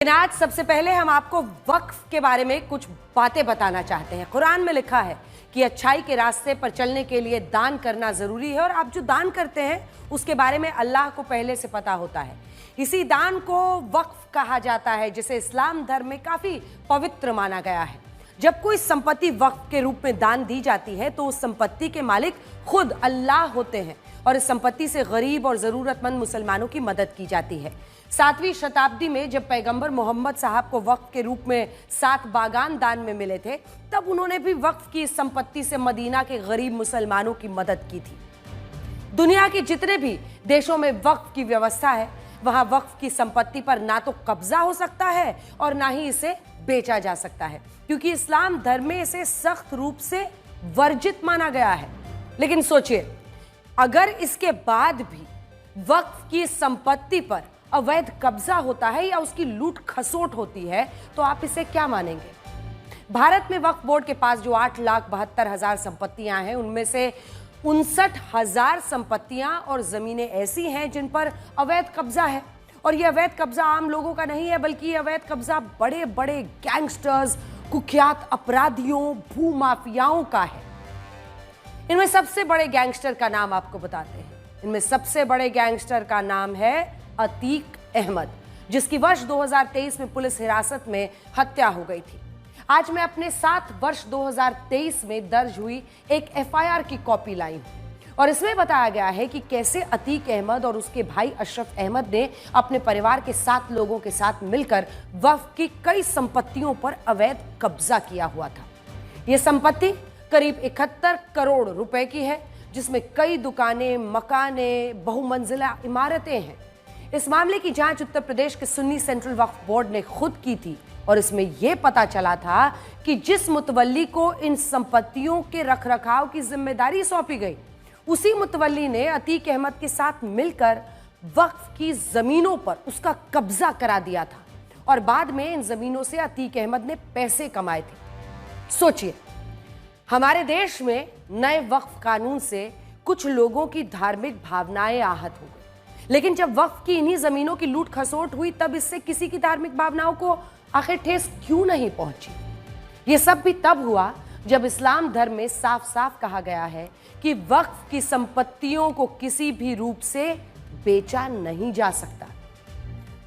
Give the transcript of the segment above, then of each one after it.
आज सबसे पहले हम आपको वक्फ के बारे में कुछ बातें बताना चाहते हैं। कुरान में लिखा है कि अच्छाई के रास्ते पर चलने के लिए दान करना जरूरी है और आप जो दान करते हैं उसके बारे में अल्लाह को पहले से पता होता है। इसी दान को वक्फ कहा जाता है, जिसे इस्लाम धर्म में काफी पवित्र माना गया है। जब कोई संपत्ति वक्फ के रूप में दान दी जाती है तो उस संपत्ति के मालिक खुद अल्लाह होते हैं और इस संपत्ति से गरीब और जरूरतमंद मुसलमानों की मदद की जाती है। 7वीं शताब्दी में जब पैगंबर मोहम्मद साहब को वक्फ के रूप में 7 बागान दान में मिले थे, तब उन्होंने भी वक्फ की इस संपत्ति से मदीना के गरीब मुसलमानों की मदद की थी। दुनिया के जितने भी देशों में वक्फ की व्यवस्था है, वहां वक्फ की संपत्ति पर ना तो कब्जा हो सकता है और ना ही इसे बेचा जा सकता है, क्योंकि इस्लाम धर्म में इसे सख्त रूप से वर्जित माना गया है। लेकिन सोचिए, अगर इसके बाद भी वक्फ की संपत्ति पर अवैध कब्जा होता है या उसकी लूट खसोट होती है, तो आप इसे क्या मानेंगे? भारत में वक्फ बोर्ड के पास जो 8,72,000 संपत्तियां हैं, उनमें से 59,000 संपत्तियां और जमीनें ऐसी हैं जिन पर अवैध कब्जा है। और यह अवैध कब्जा आम लोगों का नहीं है, बल्कि यह अवैध कब्जा बड़े बड़े गैंगस्टर्स, कुख्यात अपराधियों, भूमाफियाओं का है। इनमें सबसे बड़े गैंगस्टर का नाम आपको बताते हैं। इनमें सबसे बड़े गैंगस्टर का नाम है अतीक अहमद, जिसकी वर्ष 2023 में पुलिस हिरासत में हत्या हो गई थी। आज मैं अपने साथ वर्ष 2023 में दर्ज हुई एक एफआईआर की कॉपी लाई हूं और इसमें बताया गया है कि कैसे अतीक अहमद और उसके भाई अशरफ अहमद ने अपने परिवार के 7 लोगों के साथ मिलकर वक्फ की कई संपत्तियों पर अवैध कब्जा किया हुआ था। यह संपत्ति करीब 71 करोड़ रुपए की है, जिसमें कई दुकानें, मकाने, बहुमंजिला इमारतें हैं। इस मामले की जांच उत्तर प्रदेश के सुन्नी सेंट्रल वक्फ बोर्ड ने खुद की थी और इसमें यह पता चला था कि जिस मुतवल्ली को इन संपत्तियों के रखरखाव की जिम्मेदारी सौंपी गई, उसी मुतवल्ली ने अतीक अहमद के साथ मिलकर वक्फ की जमीनों पर उसका कब्जा करा दिया था और बाद में इन जमीनों से अतीक अहमद ने पैसे कमाए थे। सोचिए, हमारे देश में नए वक्फ कानून से कुछ लोगों की धार्मिक भावनाएं आहत हो गई, लेकिन जब वक्फ की इन्हीं जमीनों की लूट खसोट हुई, तब इससे किसी की धार्मिक भावनाओं को आखिर ठेस क्यों नहीं पहुंची? यह सब भी तब हुआ जब इस्लाम धर्म में साफ साफ कहा गया है कि वक्फ की संपत्तियों को किसी भी रूप से बेचा नहीं जा सकता।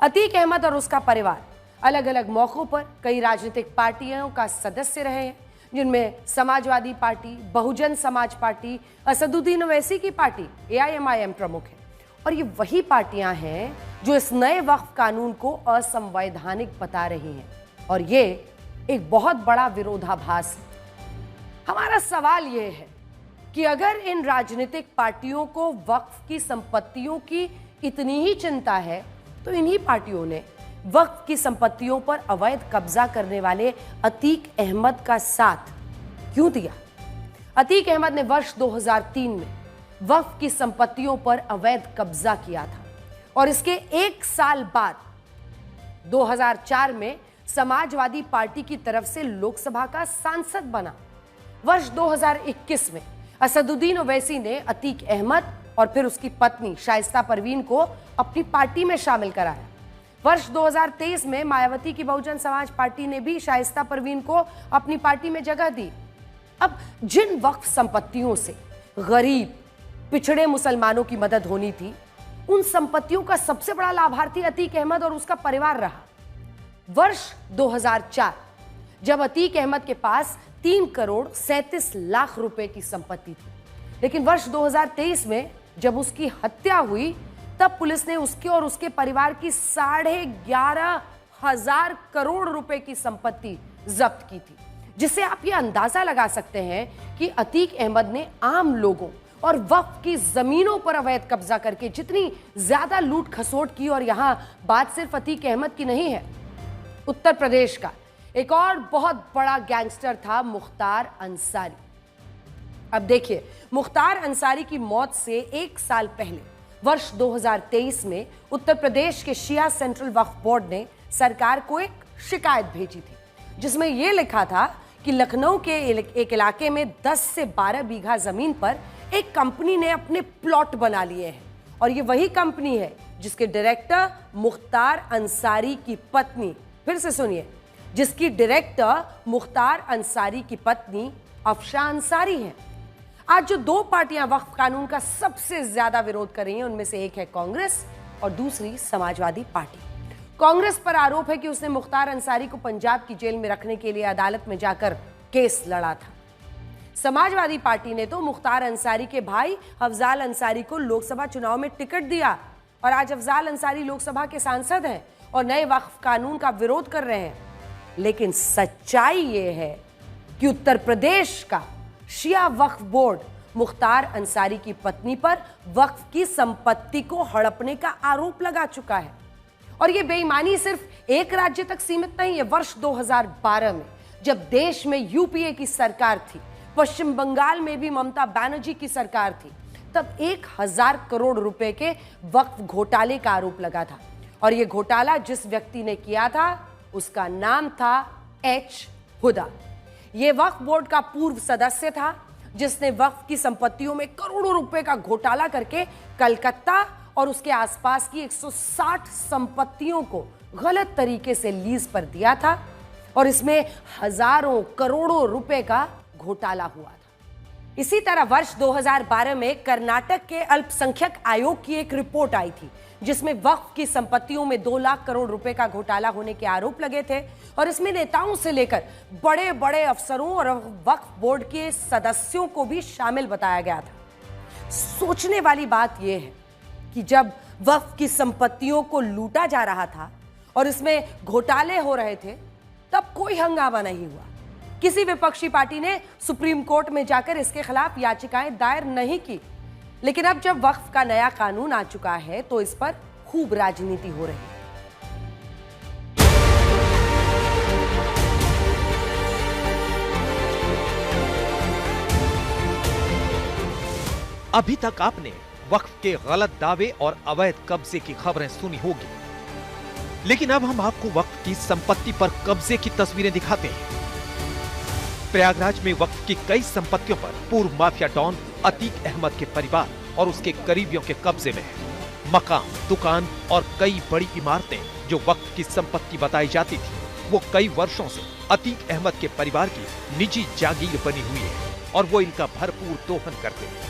अतीक अहमद और उसका परिवार अलग अलग मौकों पर कई राजनीतिक पार्टियों का सदस्य रहे हैं, जिनमें समाजवादी पार्टी, बहुजन समाज पार्टी, असदुद्दीन ओवैसी की पार्टी AIMIM प्रमुख है। और ये वही पार्टियां हैं जो इस नए वक्फ कानून को असंवैधानिक बता रही हैं और ये एक बहुत बड़ा विरोधाभास है। हमारा सवाल ये है कि अगर इन राजनीतिक पार्टियों को वक्फ की संपत्तियों की इतनी ही चिंता है, तो इन्हीं पार्टियों ने वक्फ की संपत्तियों पर अवैध कब्जा करने वाले अतीक अहमद का साथ क्यों दिया? अतीक अहमद ने वर्ष 2003 में वक्फ की संपत्तियों पर अवैध कब्जा किया था और इसके 1 साल बाद 2004 में समाजवादी पार्टी की तरफ से लोकसभा का सांसद बना। वर्ष 2021 में असदुद्दीन ओवैसी ने अतीक अहमद और फिर उसकी पत्नी शाइस्ता परवीन को अपनी पार्टी में शामिल कराया। वर्ष 2023 में मायावती की बहुजन समाज पार्टी ने भी शाइस्ता परवीन को अपनी पार्टी में जगह दी। अब जिन वक्फ संपत्तियों से गरीब, पिछड़े मुसलमानों की मदद होनी थी, उन संपत्तियों का सबसे बड़ा लाभार्थी अतीक अहमद और उसका परिवार रहा। वर्ष 2004 जब अतीक अहमद के पास 3 करोड़ 37 लाख रुपए की संपत्ति थी, लेकिन वर्ष 2023 में जब उसकी हत्या हुई, तब पुलिस ने उसके और उसके परिवार की 11,500 करोड़ रुपए की संपत्ति जब्त की थी, जिससे आप ये अंदाजा लगा सकते हैं कि अतीक अहमद ने आम लोगों और वक्फ की जमीनों पर अवैध कब्जा करके जितनी ज्यादा लूट खसोट की। और यहां बात सिर्फ अतीक अहमद की नहीं है, उत्तर प्रदेश का एक और बहुत बड़ा गैंगस्टर था मुख्तार अंसारी। अब देखिए, मुख्तार अंसारी की मौत से 1 साल पहले वर्ष 2023 में उत्तर प्रदेश के शिया सेंट्रल वक्फ बोर्ड ने सरकार को एक शिकायत भेजी थी, जिसमें यह लिखा था कि लखनऊ के एक इलाके में 10 से 12 बीघा जमीन पर एक कंपनी ने अपने प्लॉट बना लिए हैं और ये वही कंपनी है जिसके डायरेक्टर मुख्तार अंसारी की पत्नी, फिर से सुनिए, जिसकी डायरेक्टर मुख्तार अंसारी की पत्नी अफशा अंसारी है। आज जो दो पार्टियां वक्फ कानून का सबसे ज्यादा विरोध कर रही हैं, उनमें से एक है कांग्रेस और दूसरी समाजवादी पार्टी। कांग्रेस पर आरोप है कि उसने मुख्तार अंसारी को पंजाब की जेल में रखने के लिए अदालत में जाकर केस लड़ा था। समाजवादी पार्टी ने तो मुख्तार अंसारी के भाई अफजाल अंसारी को लोकसभा चुनाव में टिकट दिया और आज अफजाल अंसारी लोकसभा के सांसद हैं और नए वक्फ कानून का विरोध कर रहे हैं। लेकिन सच्चाई यह है कि उत्तर प्रदेश का शिया वक्फ बोर्ड मुख्तार अंसारी की पत्नी पर वक्फ की संपत्ति को हड़पने का आरोप लगा चुका है। और यह बेईमानी सिर्फ एक राज्य तक सीमित नहीं है। वर्ष 2012 में जब देश में यूपीए की सरकार थी, पश्चिम बंगाल में भी ममता बनर्जी की सरकार थी, तब 1000 करोड़ रुपए के वक्फ घोटाले का आरोप लगा था। और यह घोटाला जिस व्यक्ति ने किया था उसका नाम था एच हुदा। यह वक्फ बोर्ड का पूर्व सदस्य था जिसने वक्फ की संपत्तियों में करोड़ों रुपए का घोटाला करके कलकत्ता और उसके आसपास की 160 संपत्तियों को गलत तरीके से लीज पर दिया था और इसमें हजारों करोड़ों रुपए का घोटाला हुआ था। इसी तरह वर्ष 2012 में कर्नाटक के अल्पसंख्यक आयोग की एक रिपोर्ट आई थी जिसमें वक्फ की संपत्तियों में 2 लाख करोड़ रुपए का घोटाला होने के आरोप लगे थे और इसमें नेताओं से लेकर बड़े बड़े अफसरों और वक्फ बोर्ड के सदस्यों को भी शामिल बताया गया था। सोचने वाली बात यह है कि जब वक्फ की संपत्तियों को लूटा जा रहा था और इसमें घोटाले हो रहे थे, तब कोई हंगामा नहीं हुआ। किसी विपक्षी पार्टी ने सुप्रीम कोर्ट में जाकर इसके खिलाफ याचिकाएं दायर नहीं की। लेकिन अब जब वक्फ का नया कानून आ चुका है तो इस पर खूब राजनीति हो रही है। अभी तक आपने वक्फ के गलत दावे और अवैध कब्जे की खबरें सुनी होगी, लेकिन अब हम आपको वक्फ की संपत्ति पर कब्जे की तस्वीरें दिखाते हैं। प्रयागराज में वक्फ की कई संपत्तियों पर पूर्व माफिया डॉन अतीक अहमद के परिवार और उसके करीबियों के कब्जे में है। मकान, दुकान और कई बड़ी इमारतें जो वक्फ की संपत्ति बताई जाती थी, वो कई वर्षों से अतीक अहमद के परिवार की निजी जागीर बनी हुई है और वो इनका भरपूर दोहन करते हैं।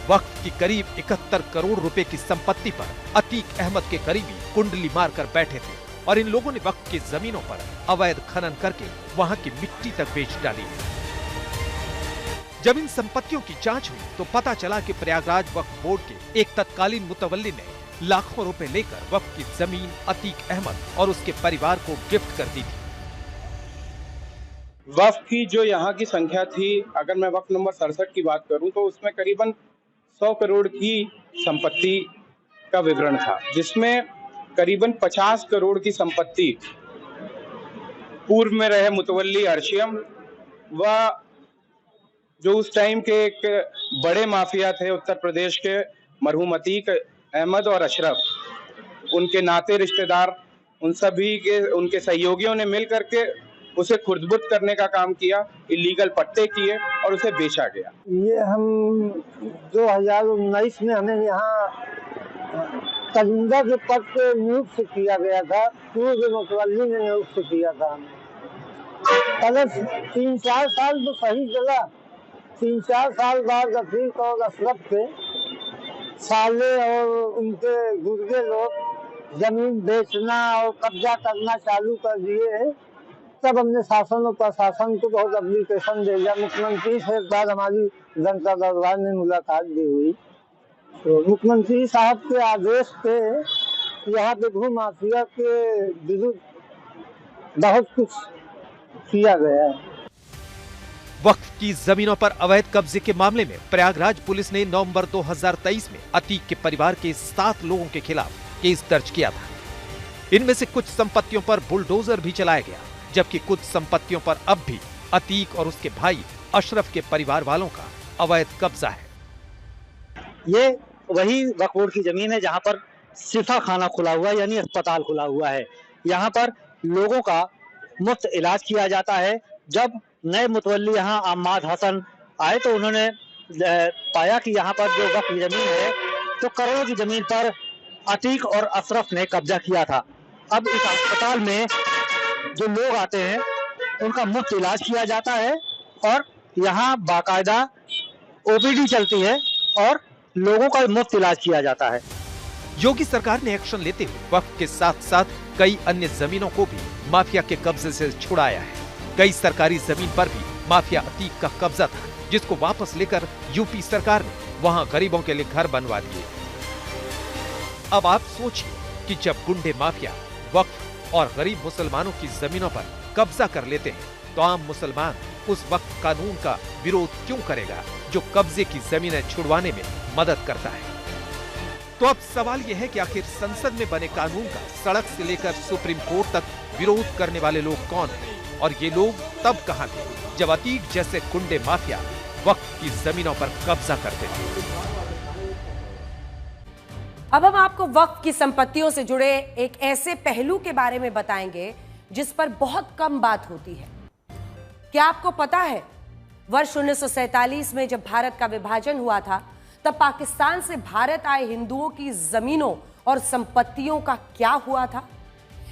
वक्फ की करीब 71 करोड़ रुपए की संपत्ति पर अतीक अहमद के करीबी कुंडली मारकर बैठे थे और इन लोगों ने वक्फ की जमीनों पर अवैध खनन करके वहां की मिट्टी तक बेच डाली। जब इन संपत्तियों की जांच हुई तो पता चला कि प्रयागराज वक्फ बोर्ड के एक तत्कालीन मुतवल्ली ने लाखों रुपए लेकर वक्फ की जमीन अतीक अहमद और उसके परिवार को गिफ्ट कर दी थी। वक्फ की जो यहाँ की संख्या थी, अगर मैं वक्फ नंबर 67 की बात करूं तो उसमें करीबन 100 करोड़ की संपत्ति का विवरण था, जिसमें करीबन 50 करोड़ की संपत्ति पूर्व में रहे मुतवल्ली अर्शियम व जो उस टाइम के एक बड़े माफिया थे उत्तर प्रदेश के मरहूम अतीक अहमद और अशरफ, उनके नाते रिश्तेदार, उन सभी के उनके सहयोगियों ने मिल करके उसे खुर्द-बुर्द करने का काम किया, इलीगल पट्टे किए और उसे बेचा गया। ये हम 2019 में हमें यहाँ कलिंदा के पद पे नियुक्त किया गया था, पूर्व मुतवल्ली ने नियुक्त किया था। पहले 3-4 साल तो सही चला, 3-4 साल बाद अतीक और अशरफ के साले और उनके गुर्गे लोग जमीन बेचना और कब्जा करना चालू कर दिए हैं। तब हमने शासन और प्रशासन को बहुत एप्लीकेशन भेजा। मुख्यमंत्री से एक बार हमारी जनता दरबार में मुलाकात भी हुई तो मुख्यमंत्री साहब के आदेश पे यहाँ पे भू माफिया के विरुद्ध बहुत कुछ किया गया है। वक्फ की जमीनों पर अवैध कब्जे के मामले में प्रयागराज पुलिस ने नवंबर 2023 में अतीक के परिवार के 7 लोगों के खिलाफ केस दर्ज किया था। इनमें से कुछ संपत्तियों पर बुलडोजर भी चलाया गया, जबकि कुछ संपत्तियों पर अब भी अतीक और उसके भाई अशरफ के परिवार वालों का अवैध कब्जा है। ये वही वक्फ बोर्ड की जमीन है जहां पर शिफा खाना खुला हुआ है, यानी अस्पताल खुला हुआ है। यहाँ पर लोगों का मुफ्त इलाज किया जाता है। जब नए मुतवल्ली यहाँ अहमद हसन आए तो उन्होंने पाया कि यहाँ पर जो वक्फ की जमीन है तो करोड़ों की जमीन पर अतीक और अशरफ ने कब्जा किया था। अब इस अस्पताल में जो लोग आते हैं उनका मुफ्त इलाज किया जाता है और यहाँ बाकायदा ओपीडी चलती है और लोगों का मुफ्त इलाज किया जाता है। योगी सरकार ने एक्शन लेते हुए वक्फ के साथ साथ कई अन्य जमीनों को भी माफिया के कब्जे से छुड़ाया है। कई सरकारी जमीन पर भी माफिया अतीक का कब्जा था, जिसको वापस लेकर यूपी सरकार ने वहां गरीबों के लिए घर बनवा दिए। अब आप सोचिए कि जब गुंडे माफिया वक्फ और गरीब मुसलमानों की जमीनों पर कब्जा कर लेते हैं तो आम मुसलमान उस वक्फ कानून का विरोध क्यों करेगा जो कब्जे की जमीनें छुड़वाने में मदद करता है। तो अब सवाल यह है कि आखिर संसद में बने कानून का सड़क से लेकर सुप्रीम कोर्ट तक विरोध करने वाले लोग कौन हैं और ये लोग तब कहां थे जब अतीक जैसे गुंडे माफिया वक्फ की जमीनों पर कब्जा करते थे। अब हम आपको वक्फ की संपत्तियों से जुड़े एक ऐसे पहलू के बारे में बताएंगे जिस पर बहुत कम बात होती है। क्या आपको पता है वर्ष 1947 में जब भारत का विभाजन हुआ था तब पाकिस्तान से भारत आए हिंदुओं की जमीनों और संपत्तियों का क्या हुआ था?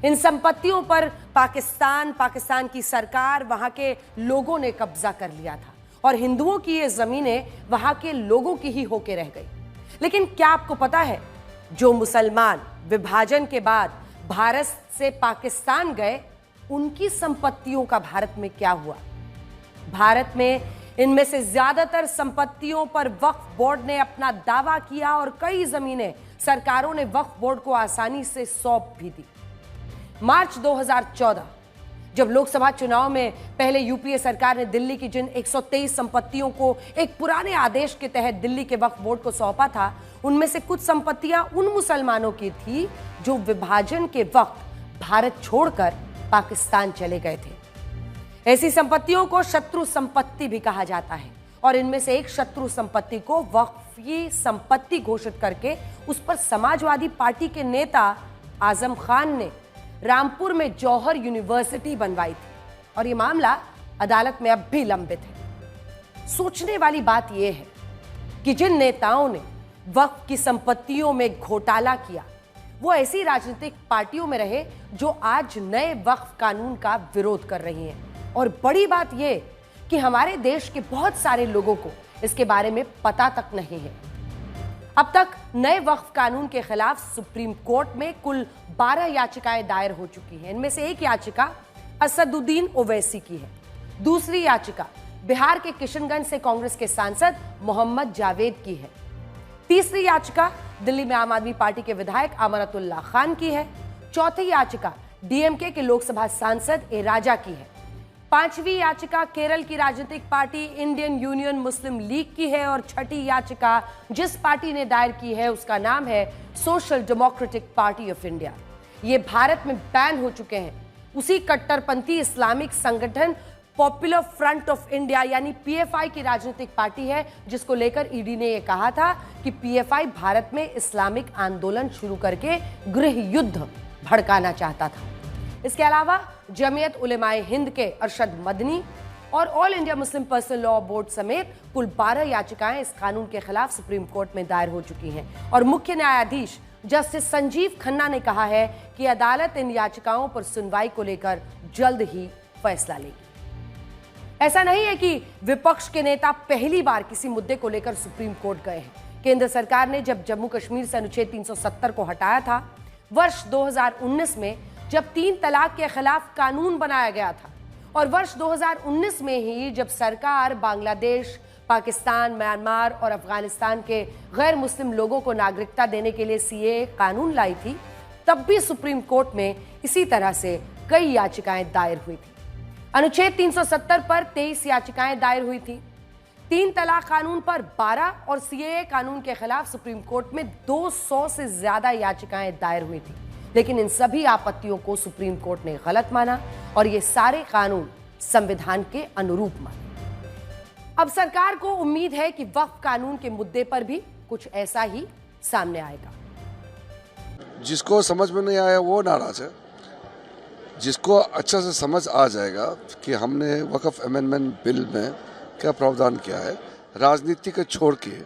इन संपत्तियों पर पाकिस्तान की सरकार, वहां के लोगों ने कब्जा कर लिया था और हिंदुओं की ये जमीनें वहां के लोगों की ही होके रह गई। लेकिन क्या आपको पता है जो मुसलमान विभाजन के बाद भारत से पाकिस्तान गए उनकी संपत्तियों का भारत में क्या हुआ? भारत में इनमें से ज्यादातर संपत्तियों पर वक्फ बोर्ड ने अपना दावा किया और कई जमीनें सरकारों ने वक्फ बोर्ड को आसानी से सौंप भी दी। मार्च 2014 जब लोकसभा चुनाव में पहले यूपीए सरकार ने दिल्ली की जिन 123 संपत्तियों को एक पुराने आदेश के तहत दिल्ली के वक्फ बोर्ड को सौंपा था, उनमें से कुछ संपत्तियां उन मुसलमानों की थी जो विभाजन के वक्त भारत छोड़कर पाकिस्तान चले गए थे। ऐसी संपत्तियों को शत्रु संपत्ति भी कहा जाता है और इनमें से एक शत्रु संपत्ति को वक्फी संपत्ति घोषित करके उस पर समाजवादी पार्टी के नेता आजम खान ने रामपुर में जौहर यूनिवर्सिटी बनवाई थी और यह मामला अदालत में अब भी लंबित है। सोचने वाली बात यह है कि जिन नेताओं ने वक्फ की संपत्तियों में घोटाला किया वो ऐसी राजनीतिक पार्टियों में रहे जो आज नए वक्फ कानून का विरोध कर रही हैं। और बड़ी बात यह कि हमारे देश के बहुत सारे लोगों को इसके बारे में पता तक नहीं है। अब तक नए वक्फ कानून के खिलाफ सुप्रीम कोर्ट में कुल 12 याचिकाएं दायर हो चुकी हैं। इनमें से एक याचिका असदुद्दीन ओवैसी की है, दूसरी याचिका बिहार के किशनगंज से कांग्रेस के सांसद मोहम्मद जावेद की है, तीसरी याचिका दिल्ली में आम आदमी पार्टी के विधायक अमरतुल्लाह खान की है, चौथी याचिका डीएमके के लोकसभा सांसद ए राजा की है, पांचवी याचिका केरल की राजनीतिक पार्टी इंडियन यूनियन मुस्लिम लीग की है और छठी याचिका जिस पार्टी ने दायर की है उसका नाम है social democratic party of India. ये भारत में बैन हो चुके हैं उसी कट्टरपंथी इस्लामिक संगठन पॉपुलर फ्रंट ऑफ इंडिया यानी पीएफआई की राजनीतिक पार्टी है, जिसको लेकर ईडी ने यह कहा था कि पीएफआई भारत में इस्लामिक आंदोलन शुरू करके गृह युद्ध भड़काना चाहता था। इसके अलावा जमीयत उलेमाए हिंद के अरशद मदनी और all India Muslim personal law board समेत कुल 12 याचिकाएं इस कानून के खिलाफ सुप्रीम कोर्ट में दायर हो चुकी हैं और मुख्य न्यायाधीश जस्टिस संजीव खन्ना ने कहा है कि अदालत इन याचिकाओं पर सुनवाई को लेकर जल्द ही फैसला लेगी। ऐसा नहीं है कि विपक्ष के नेता पहली बार किसी मुद्दे को लेकर सुप्रीम कोर्ट गए हैं। केंद्र सरकार ने जब जम्मू कश्मीर से अनुच्छेद 370 को हटाया था, वर्ष 2019 में जब 3 तलाक के खिलाफ कानून बनाया गया था और वर्ष 2019 में ही जब सरकार बांग्लादेश, पाकिस्तान, म्यांमार और अफगानिस्तान के गैर मुस्लिम लोगों को नागरिकता देने के लिए सीएए कानून लाई थी, तब भी सुप्रीम कोर्ट में इसी तरह से कई याचिकाएं दायर हुई थी। अनुच्छेद 370 पर 23 याचिकाएं दायर हुई थी, 3 तलाक कानून पर 12 और सीएए कानून के खिलाफ सुप्रीम कोर्ट में 200 से ज्यादा याचिकाएं दायर हुई थी। लेकिन इन सभी आपत्तियों को सुप्रीम कोर्ट ने गलत माना और ये सारे कानून संविधान के अनुरूप माने। अब सरकार को उम्मीद है कि वक्फ कानून के मुद्दे पर भी कुछ ऐसा ही सामने आएगा। जिसको समझ में नहीं आया वो नाराज है, जिसको अच्छा से समझ आ जाएगा कि हमने वक्फ अमेंडमेंट बिल में क्या प्रावधान किया है, राजनीति को छोड़ के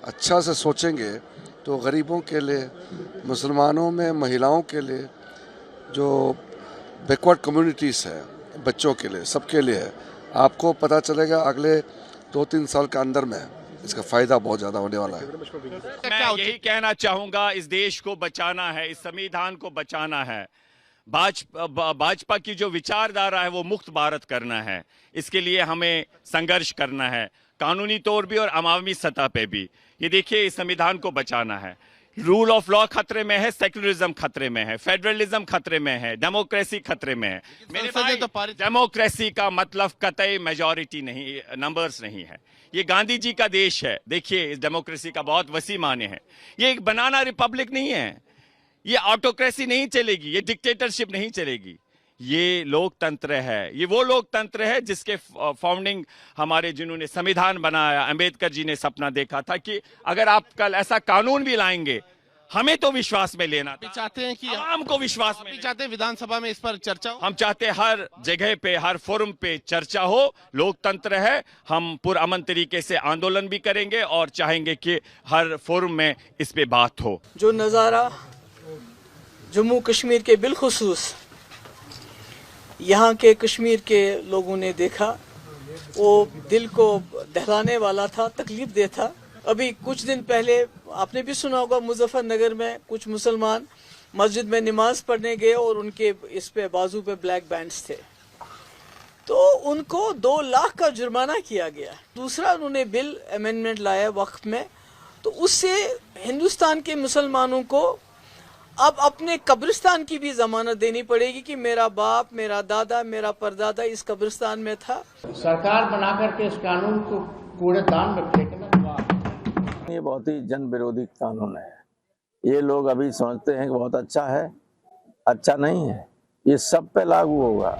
अच्छा से सोचेंगे तो गरीबों के लिए, मुसलमानों में महिलाओं के लिए, जो बैकवर्ड कम्युनिटीज़ है, बच्चों के लिए, सबके लिए है। आपको पता चलेगा अगले 2-3 साल के अंदर में इसका फ़ायदा बहुत ज़्यादा होने वाला है। मैं यही कहना चाहूँगा, इस देश को बचाना है, इस संविधान को बचाना है। भाजपा की जो विचारधारा है वो मुक्त भारत करना है। इसके लिए हमें संघर्ष करना है, कानूनी तौर भी और अवामी सतह पे भी। ये देखिए, इस संविधान को बचाना है। रूल ऑफ लॉ खतरे में है, सेक्युलरिज्म खतरे में है, फेडरलिज्म खतरे में है, डेमोक्रेसी खतरे में है। मेरे भाई, डेमोक्रेसी का मतलब कतई मेजॉरिटी नहीं, नंबर्स नहीं है। ये गांधी जी का देश है। देखिए, इस डेमोक्रेसी का बहुत वसी माने हैं। ये एक बनाना रिपब्लिक नहीं है, ये ऑटोक्रेसी नहीं चलेगी, ये डिक्टेटरशिप नहीं चलेगी। ये लोकतंत्र है। ये वो लोकतंत्र है जिसके फाउंडिंग हमारे, जिन्होंने संविधान बनाया, अंबेडकर जी ने सपना देखा था कि अगर आप कल ऐसा कानून भी लाएंगे, हमें तो विश्वास में लेना था। चाहते हैं कि आवाम को विश्वास में चाहते हैं विधानसभा में इस पर चर्चा हो। हम चाहते हैं हर जगह पे, हर फोरम पे चर्चा हो। लोकतंत्र है, हम पुरअमन तरीके से आंदोलन भी करेंगे और चाहेंगे कि हर फोरम में इस पे बात हो। जो नज़ारा जम्मू कश्मीर के बिलखुसूस यहाँ के कश्मीर के लोगों ने देखा, वो दिल को दहलाने वाला था, तकलीफ दे था। अभी कुछ दिन पहले आपने भी सुना होगा, मुजफ्फरनगर में कुछ मुसलमान मस्जिद में नमाज पढ़ने गए और उनके इस पे बाजू पे ब्लैक बैंड्स थे, तो उनको 2 लाख का जुर्माना किया गया। दूसरा, उन्होंने बिल अमेंडमेंट लाया वक्फ में, तो उससे हिंदुस्तान के मुसलमानों को अब अपने कब्रिस्तान की भी जमानत देनी पड़ेगी कि मेरा बाप, मेरा दादा, मेरा परदादा इस कब्रिस्तान में था। सरकार बना करके इस कानून को कूड़ेदान में फेंकना, ये बहुत ही जन विरोधी कानून है। ये लोग अभी समझते हैं कि बहुत अच्छा है, अच्छा नहीं है। ये सब पे लागू होगा।